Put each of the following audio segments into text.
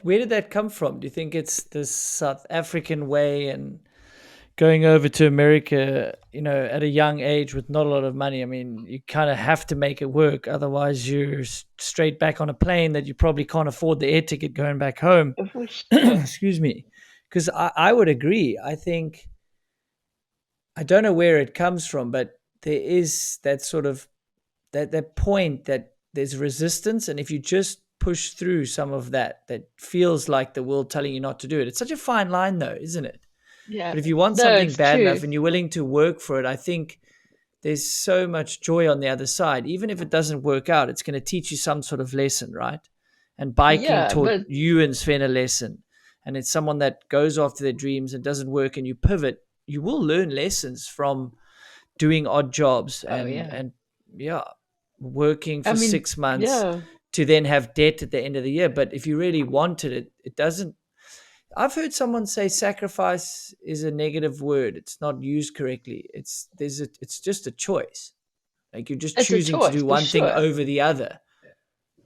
where did that come from? Do you think it's the South African way and going over to America, at a young age with not a lot of money? I mean, you kind of have to make it work. Otherwise, you're straight back on a plane that you probably can't afford the air ticket going back home. For sure. Excuse me. Because I would agree. I think, I don't know where it comes from, but there is that sort of that point that there's resistance, and if you just push through some of that feels like the world telling you not to do it. It's such a fine line, though, isn't it? Yeah. But if you want No, something it's bad enough true. and you're willing to work for it, I think there's so much joy on the other side. Even if it doesn't work out, it's going to teach you some sort of lesson, right? And biking Yeah, taught but you and Sven a lesson. And it's someone that goes after their dreams and doesn't work, and you pivot. You will learn lessons from doing odd jobs oh and yeah. yeah, working I for mean, 6 months yeah. to then have debt at the end of the year. But if you really wanted it, it doesn't. I've heard someone say sacrifice is a negative word. It's not used correctly. It's just a choice. Like you're just It's a choosing to choice do for one thing sure. over the other.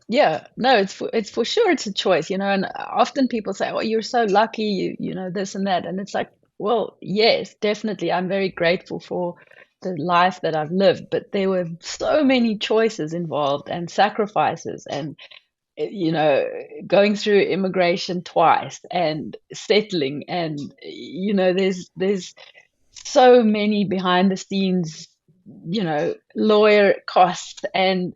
Yeah, no, it's for sure it's a choice, and often people say, "Oh, you're so lucky, you know this and that," and it's like, well, yes, definitely, I'm very grateful for the life that I've lived, but there were so many choices involved and sacrifices, and you know, going through immigration twice and settling, and there's so many behind the scenes, lawyer costs and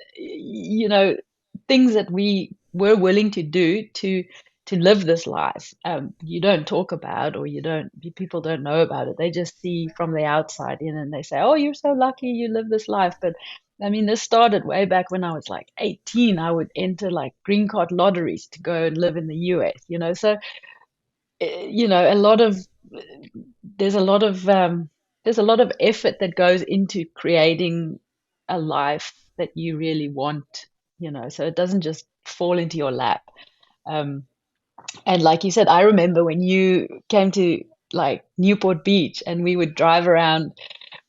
things that we were willing to do to live this life. You don't talk about, or people don't know about it. They just see from the outside in, and they say, "Oh, you're so lucky, you live this life." But I mean, this started way back when I was like 18. I would enter like green card lotteries to go and live in the US. So a lot of there's a lot of there's a lot of effort that goes into creating a life that you really want, so it doesn't just fall into your lap. um, and like you said, I remember when you came to like Newport Beach, and we would drive around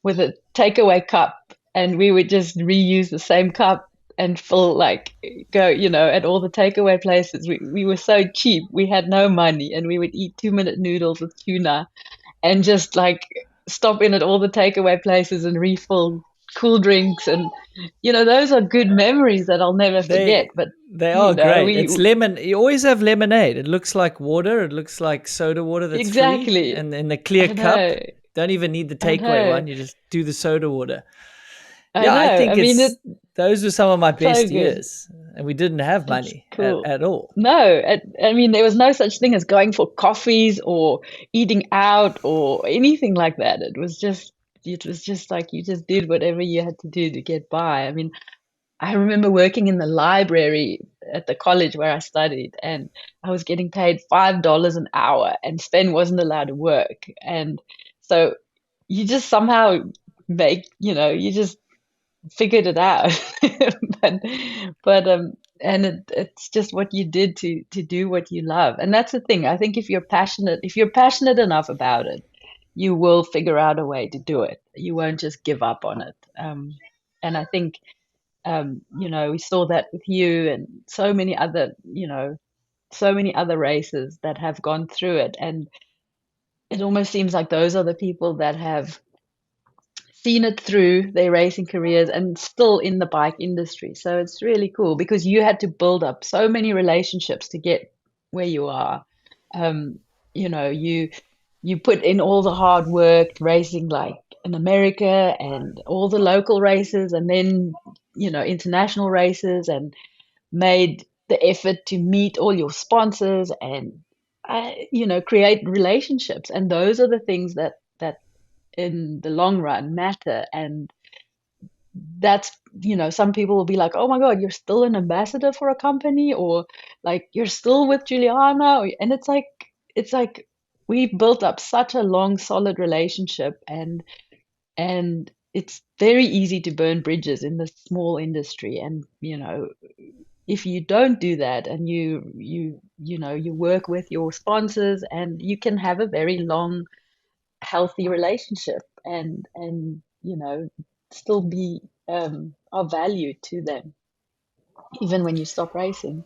with a takeaway cup, and we would just reuse the same cup and fill, like, go, at all the takeaway places. We were so cheap. We had no money, and we would eat 2-minute noodles with tuna and just like stop in at all the takeaway places and refill cool drinks. And those are good memories that I'll never forget. they But they are great. we It's lemon. You always have lemonade. It looks like water. It looks like soda water that's free, exactly. and in the clear I cup. know. Don't even need the I takeaway know. one. You just do the soda water. I Yeah, I know. I think mean, it's those were some of my so best good. years, and we didn't have It's money at, cool. at all. No, I mean, there was no such thing as going for coffees or eating out or anything like that. It was just like you just did whatever you had to do to get by. I mean, I remember working in the library at the college where I studied, and I was getting paid $5 an hour, and Sven wasn't allowed to work. And so you just somehow you just figured it out. but and it's just what you did to do what you love. And that's the thing. I think if you're passionate enough about it, you will figure out a way to do it. You won't just give up on it. And I think we saw that with you and so many other races that have gone through it. And it almost seems like those are the people that have seen it through their racing careers and still in the bike industry. So it's really cool because you had to build up so many relationships to get where you are. Um, you put in all the hard work racing like in America and all the local races, and then international races, and made the effort to meet all your sponsors and create relationships. And those are the things that in the long run matter. And that's some people will be like, oh my god, you're still an ambassador for a company, or like you're still with Juliana, and it's like we've built up such a long solid relationship. And it's very easy to burn bridges in this small industry. And if you don't do that, and you work with your sponsors, and you can have a very long healthy relationship, and still be of value to them even when you stop racing.